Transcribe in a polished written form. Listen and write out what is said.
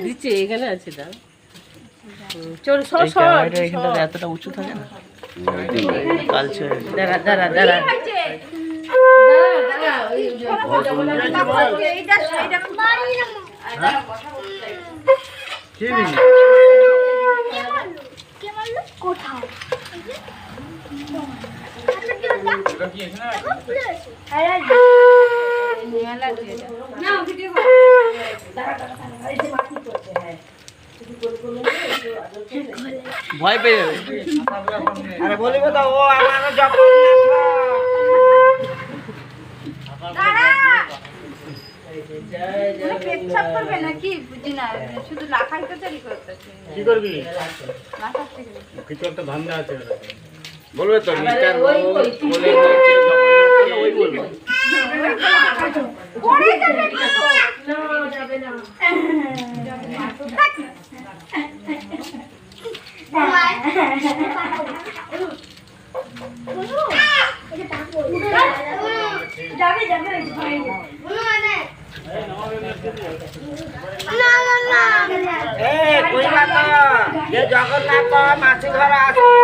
দিচ্ছে এখানে আছে দাও চল সর সর এখানটা এতটা উঁচু থাকে না কালচার দাঁড়া দাঁড়া দাঁড়া ভয় পেয়ে যাবে আরে বলিব তো ও আমার পেচ্ছাপ করবে নাকি বুঝি না শুধু লাফাই কচারি করতেছে কি করবি লাফার থেকে কিছু একটা ধান্দা আছে বলবে তো মিস্টার বলে ওই বলবে পড়ে যাবে না যাবে না যাবে যাবে এ কইবা তো যে জগন্নাথ মাছি ধরা আছে